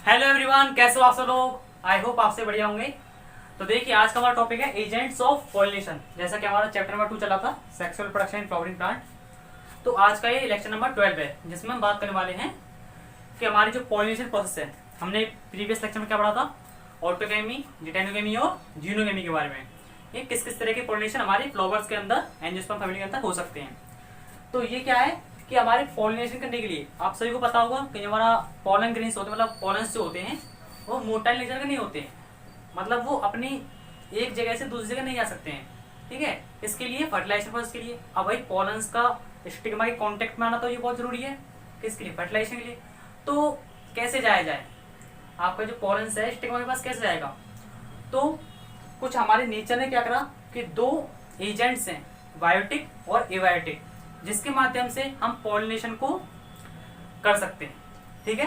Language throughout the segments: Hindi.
हेलो एवरीवन, कैसे हो आप सब लोग। आई होप आपसे बढ़िया होंगे। तो देखिए, आज का हमारा टॉपिक है एजेंट्स ऑफ पॉलिनेशन। जैसा कि हमारा चैप्टर नंबर 2 चला था, sexual production in flowering plant. तो आज का ये लेक्चर नंबर 12 है, जिसमें हम बात करने वाले हैं कि हमारी जो पॉलिनेशन प्रोसेस है। हमने प्रीवियस लेक्चर में क्या पढ़ा था, ऑटोगेमी, जिटेनोगेमी और जीनोगेमी के बारे में। ये किस किस तरह के पॉलिनेशन हमारे फ्लावर्स के अंदर, एंजियोस्पर्म फैमिली के अंदर हो सकते हैं। तो ये क्या है कि हमारे पॉलिनेशन करने के लिए आप सभी को पता होगा कि हमारा पॉलन ग्रेन्स होते हैं, मतलब पॉलन्स जो होते हैं वो मोटाइल नेचर के नहीं होते हैं, मतलब वो अपनी एक जगह से दूसरी जगह नहीं जा सकते हैं। ठीक है, इसके लिए फर्टिलाइजेशन प्रोसेस के लिए अब भाई पॉलन्स का स्टिग्मा के कांटेक्ट में आना तो ये बहुत जरूरी है। किसके लिए? फर्टिलाइजेशन के लिए। तो कैसे जाया जाए, आपका जो पॉलन्स है स्टिग्मा के पास कैसे जाएगा? तो कुछ हमारे नेचर ने क्या करा कि दो एजेंट्स हैं, बायोटिक और एबायोटिक, जिसके माध्यम से हम पॉलिनेशन को कर सकते हैं। ठीक है,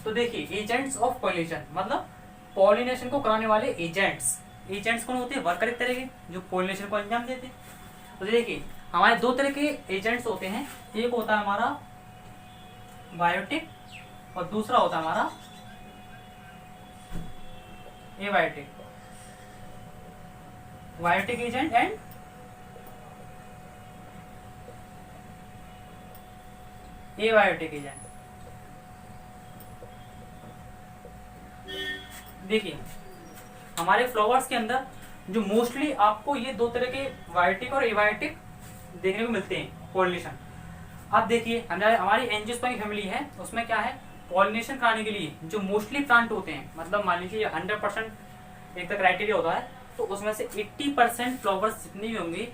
तो देखिए एजेंट्स ऑफ पॉलिनेशन मतलब पॉलिनेशन को कराने वाले एजेंट्स कौन होते हैं? वर्कर एक तरह के जो पॉलिनेशन को अंजाम देते हैं। तो देखिए हमारे दो तरह के एजेंट्स होते हैं, एक होता है हमारा बायोटिक और दूसरा होता है हमारा abiotic. Biotic agent and abiotic agent. देखिए हमारे फ्लावर्स के अंदर जो मोस्टली आपको ये दो तरह के बायोटिक और एबायोटिक देखने को मिलते हैं पॉलिनेशन। अब देखिए हमारी एंजियोस्पर्म की फैमिली है, उसमें क्या है, पॉलिनेशन कराने के लिए जो मोस्टली प्लांट होते हैं, मतलब मान लीजिए 100% एक क्राइटेरिया होता है, तो उसमें से 80% फ्लावर्स जितने भी होंगे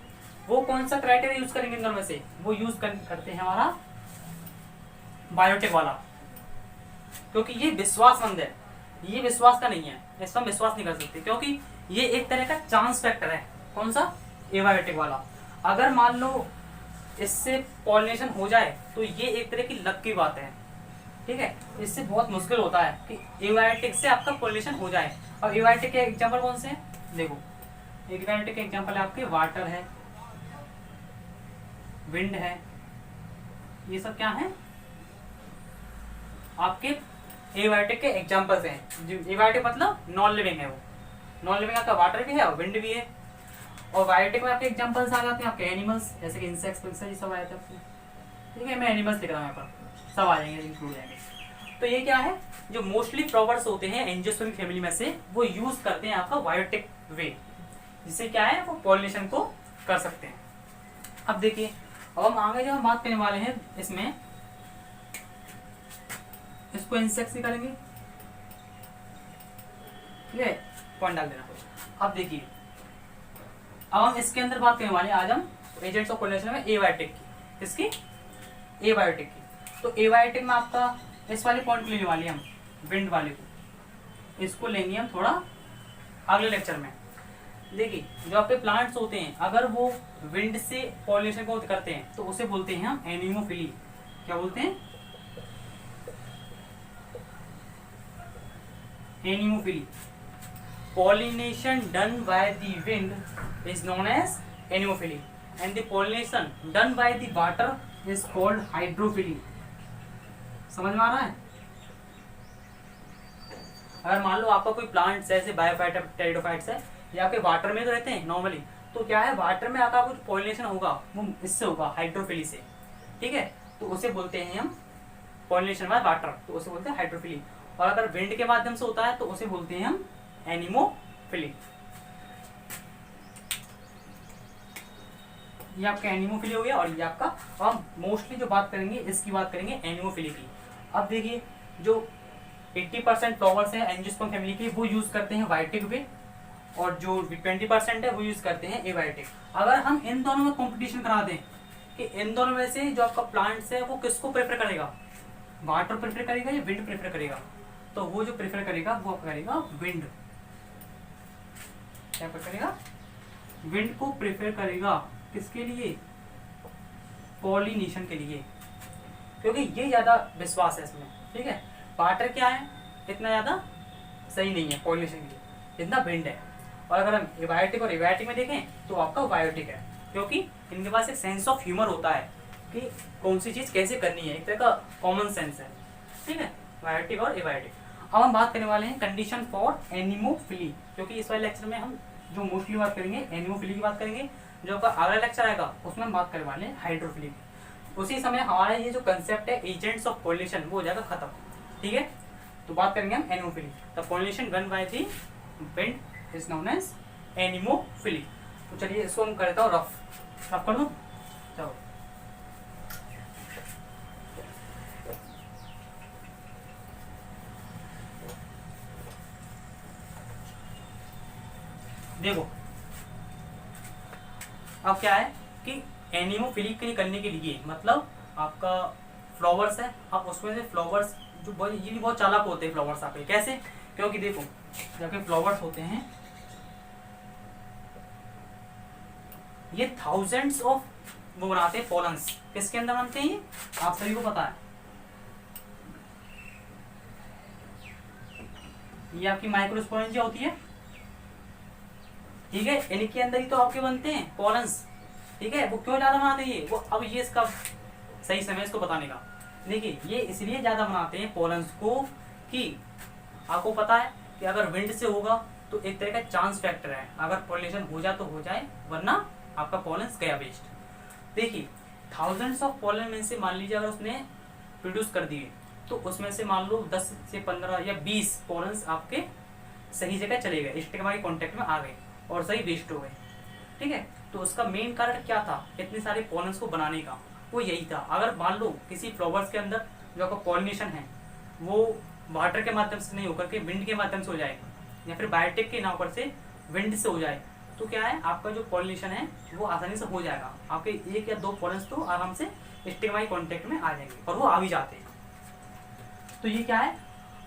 वो कौन सा क्राइटेरिया यूज करेंगे? इन दोनों में से वो यूज करते हैं हमारा बायोटिक वाला, क्योंकि ये विश्वासमंद है, ये विश्वास का नहीं है, इस पर विश्वास नहीं कर सकते, क्योंकि ये एक तरह का चांस फैक्टर है। कौन सा? एबायोटिक वाला। अगर मान लो इससे पॉलिनेशन हो जाए तो ये एक तरह की लक की बात है। ठीक है, इससे बहुत मुश्किल होता है कि एबायोटिक से आपका पॉलिनेशन हो जाए। और एबायोटिक के एग्जाम्पल कौन से हैं? देखो एबायोटिक के एग्जाम्पल है आपके वाटर है, विंड है, ये सब क्या है आपके एबायोटिक के एग्जांपल्स हैं। जो एबायोटिक मतलब नॉन लिविंग है, वो नॉन लिविंग आपका वाटर भी है और विंड भी है। और बायोटिक में आपके एग्जांपल्स आ जाते हैं आपके एनिमल्स, जैसे कि इंसेक्ट्स पिक्सेक्ट्स ये सब आए थे आपके। ठीक है, मैं एनिमल्स लिख रहा हूँ यहाँ पर, सब आ जाएंगे, इंक्लूड जाएंगे। तो ये क्या है, जो मोस्टली फ्लावर्स होते हैं एंजियोस्पर्म फैमिली में से, वो यूज करते हैं आपका बायोटिक वे, जिससे क्या है वो पॉलिनेशन को कर सकते हैं। अब देखिए, अब हम आगे जो हम बात करने वाले हैं इसमें, इसको इंसेक्ट्स निकालेंगे। ठीक है, पॉइंट डाल देना। अब देखिए, अब हम इसके अंदर बात करने वाले हैं आज हम एजेंट्स ऑफ पॉलिनेशन में एबायोटिक की। इसकी एबायोटिक की। तो एबायोटिक में आपका इस वाले पॉइंट को लेने वाले हैं हम, विंड वाले को, इसको लेंगे हम थोड़ा अगले लेक्चर में। देखिए जो आपके प्लांट्स होते हैं, अगर वो विंड से पॉलिनेशन को करते हैं तो उसे बोलते हैं हम एनिमोफिली। क्या बोलते हैं? Anemophily. Pollination done by the wind is known as anemophily and the pollination done by the water is called hydrophily। समझ में आ रहा है? अगर मान लो आपका कोई प्लांट्स है, जैसे बायोफाइट टेरिडोफाइट्स है, ये आपके वाटर में तो रहते हैं नॉर्मली, तो क्या है वाटर में आपका कुछ पॉलिनेशन होगा वो इससे होगा, हाइड्रोफिली से। ठीक है, तो उसे बोलते हैं हम पॉलिनेशन बाय वाटर, तो उसे बोलते हैं हाइड्रोफिली। और अगर विंड के माध्यम से होता है तो उसे बोलते हैं हम एनिमोफिली। ये आपका एनिमोफिली हो गया, और ये आपका, हम मोस्टली जो बात करेंगे इसकी बात करेंगे एनिमोफिली की। अब देखिए जो 80% फ्लावर्स हैं एंजियोस्पर्म फैमिली के, वो यूज करते हैं बायोटिक वे, और जो 20% है वो यूज करते हैं एबायोटिक। अगर हम इन दोनों में कंपटीशन करा दें कि इन दोनों में से जो आपका प्लांट्स है वो किसको प्रेफर करेगा, वाटर प्रेफर करेगा या विंड प्रेफर करेगा, तो वो जो प्रेफर करेगा वो करेगा विंड। क्या करेगा? विंड को प्रेफर करेगा। किसके लिए? पॉलिनेशन के लिए, क्योंकि ये ज्यादा विश्वास है इसमें। ठीक है, वाटर क्या है इतना ज्यादा सही नहीं है पॉलिनेशन के लिए जितना विंड है। और अगर हम एबायोटिक और एबायोटिक में देखें तो आपका बायोटिक है, क्योंकि इनके पास एक सेंस ऑफ ह्यूमर होता है कि कौन सी चीज कैसे करनी है, एक तरह का कॉमन सेंस है। ठीक है, बायोटिक और एबायोटिक। अब हम बात करने वाले हैं कंडीशन फॉर एनिमोफिली, क्योंकि इस वाले लेक्चर में हम जो मोस्टली बात करेंगे एनिमोफिली की बात करेंगे। जो का अगला लेक्चर आएगा उसमें हम बात करने वाले हैं हाइड्रोफिली की। उसी समय हमारा ये जो कंसेप्ट है एजेंट्स ऑफ पॉलिनेशन वो हो जाएगा खत्म। ठीक है, तो बात करेंगे हम anemophily. The pollination done by the wind is known as anemophily. तो चलिए इसको हम करता हूँ रफ कर दूं। चलो देखो, अब क्या है कि एनिमोफिली के लिए करने के लिए मतलब आपका फ्लावर्स है, अब उसमें से फ्लावर्स जो बहुत चालाक होते हैं फ्लावर्स आपके। कैसे? क्योंकि देखो जब फ्लावर्स होते हैं ये थाउजेंड्स ऑफ वो बनाते हैं पोलन्स। किसके अंदर बनते हैं ये आप सभी को पता है। ये आपकी माइक्रोस्पोरेंजिया होती है, ठीक है, इनके अंदर ही तो आपके बनते हैं पोलन्स। ठीक है, वो क्यों ज्यादा बनाते हैं ये वो अब ये इसका सही समय इसको बताने का। देखिए ये इसलिए ज्यादा बनाते हैं पोलन्स को कि आपको पता है कि अगर विंड से होगा तो एक तरह का चांस फैक्टर है, अगर पॉलिनेशन हो जाए तो हो जाए वरना आपका पॉलन्स गया वेस्ट। देखिए थाउजेंड्स ऑफ पॉलन में से मान लीजिए अगर उसने प्रोड्यूस कर दिए तो उसमें से मान लो 10 से 15 या 20 पॉलन्स आपके सही जगह चले गए, स्टिग्मा के कांटेक्ट में आ गए और सही वेस्ट हो गए। ठीक है, तो उसका मेन कारण क्या था इतने सारे पॉलन्स को बनाने का? वो यही था। अगर मान लो किसी फ्लावर्स के अंदर जो आपका पॉलिनेशन है वो वाटर के माध्यम से नहीं होकर के विंड के माध्यम से हो जाए या फिर बायोटिक के नाम पर से विंड से हो जाए तो क्या है आपका जो पॉलिनेशन है वो आसानी से हो जाएगा। आपके 1 या 2 पॉलन्स तो आराम से स्टिग्मा के कांटेक्ट में आ जाएंगे और वो आ भी जाते हैं। तो ये क्या है,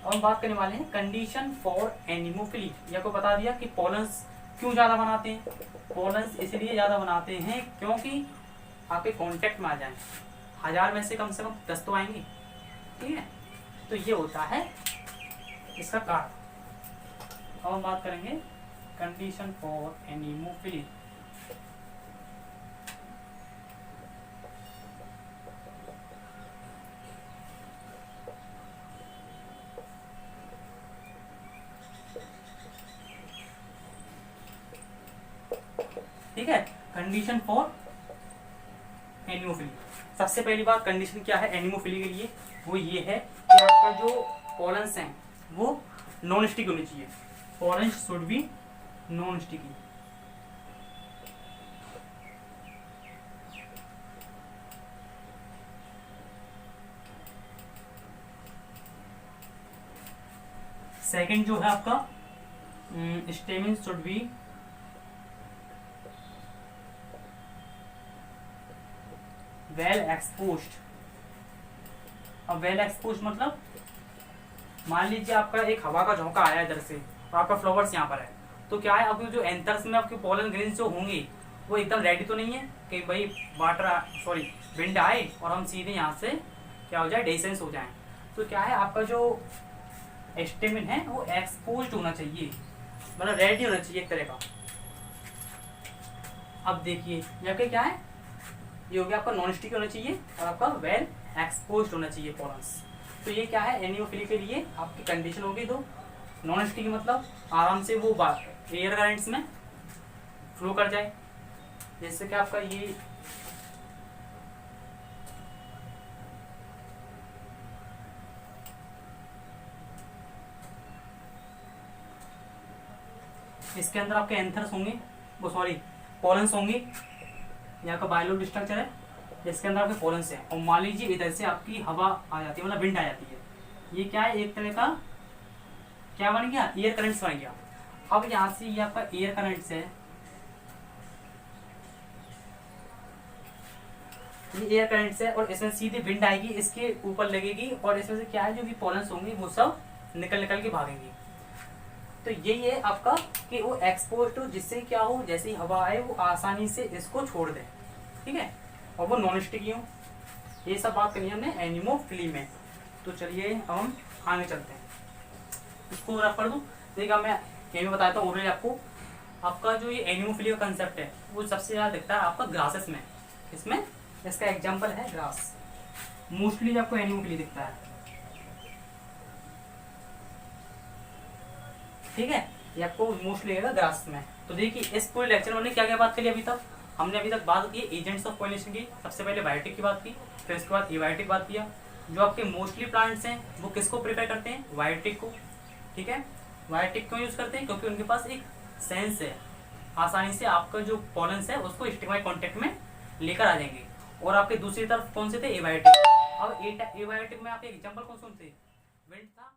और हम बात करने वाले हैं कंडीशन फॉर एनिमोफिली। ये आपको बता दिया कि पॉलन्स क्यों ज्यादा बनाते हैं। पॉलन्स इसलिए ज्यादा बनाते हैं क्योंकि आपके कांटेक्ट में आ जाए। 1000 में से कम 10 तो आएंगे। ठीक है, तो ये होता है इसका कारण। अब हम बात करेंगे कंडीशन फॉर एनिमोफिली। ठीक है, कंडीशन फॉर एनिमोफिली। सबसे पहली बात कंडीशन क्या है एनिमोफिली के लिए, वो ये है कि आपका जो पॉलन्स हैं वो नॉन स्टिक होने चाहिए। Pollens should be non sticky. Second जो है आपका stamen should be well exposed. अब वेल एक्सपोज्ड मतलब मान लीजिए आपका एक हवा का झोंका आया इधर से और आपका फ्लावर्स यहाँ पर है, तो क्या है आपके जो एंथर्स में आपके पॉलन ग्रेन्स जो होंगे वो एकदम रेडी तो नहीं है कि भाई विंड आए और हम सीधे यहाँ से क्या हो जाए डेसेंस हो जाए। तो क्या है आपका जो स्टेमिन है वो एक्सपोज्ड होना चाहिए, मतलब रेडी होना चाहिए एक तरह का। अब देखिए जबकि क्या है ये हो गया आपका नॉन स्टिक होना चाहिए और आपका वेल एक्सपोज्ड होना चाहिए पॉलन्स। तो ये क्या है एनिमोफिली के लिए आपकी कंडीशन होगी। तो नॉन स्टिक मतलब आराम से वो एयर करंट्स में फ्लो कर जाए, जैसे कि आपका ये इसके अंदर आपके एंथर्स होंगे, वो सॉरी पॉलन्स होंगे। यहाँ का बायोलॉग स्ट्रक्चर है जिसके अंदर आपके पॉलन्स हैं और मान लीजिए इधर से आपकी हवा आ जाती है, मतलब विंड आ जाती है। ये क्या है एक तरह का क्या बन गया, एयर करंट्स बन गया। अब यहाँ से ये आपका एयर करंट्स है, ये एयर करंट्स है और इसमें सीधी विंड आएगी, इसके ऊपर लगेगी और इसमें से क्या है जो भी पॉलन्स होंगे वो सब निकल निकल के भागेंगे। तो यही है आपका कि वो एक्सपोज हो, जिससे क्या हो जैसे ही हवा आए वो आसानी से इसको छोड़ दे। ठीक है, और वो नॉन स्टिकी हो। ये सब बात करनी है हमने एनिमोफिली में। तो चलिए अब हम आगे चलते हैं, इसको रख कर दूँ। देखिए मैं ये भी बताता हूँ ऑलरेडी आपको। आपका जो ये एनिमोफिली का कंसेप्ट है वो सबसे ज़्यादा दिखता है आपका ग्रासेस में। इसमें इसका एग्जाम्पल है ग्रास, मोस्टली आपको एनिमोफिली दिखता है। ठीक है, ये आपको मोस्टली लगेगा ग्रास में। तो देखिए इस पूरे लेक्चर में हमने क्या क्या बात करी अभी तक। हमने अभी तक बात की एजेंट्स ऑफ पॉलिनेशन की, सबसे पहले बायोटिक की बात की, फिर उसके बाद एबायोटिक बात किया। जो आपके मोस्टली प्लांट्स हैं वो किसको प्रेफर करते हैं, बायोटिक को। ठीक है, बायोटिक क्यों यूज करते हैं, क्योंकि उनके पास एक सेंस है, आसानी से आपका जो पॉलन्स है उसको स्टिग्मा कांटेक्ट में लेकर आ जाएंगे। और आपके दूसरी तरफ कौन से थे, एबायोटिक। अब एबायोटिक में आप एक एग्जांपल कौन से थे, विंड था।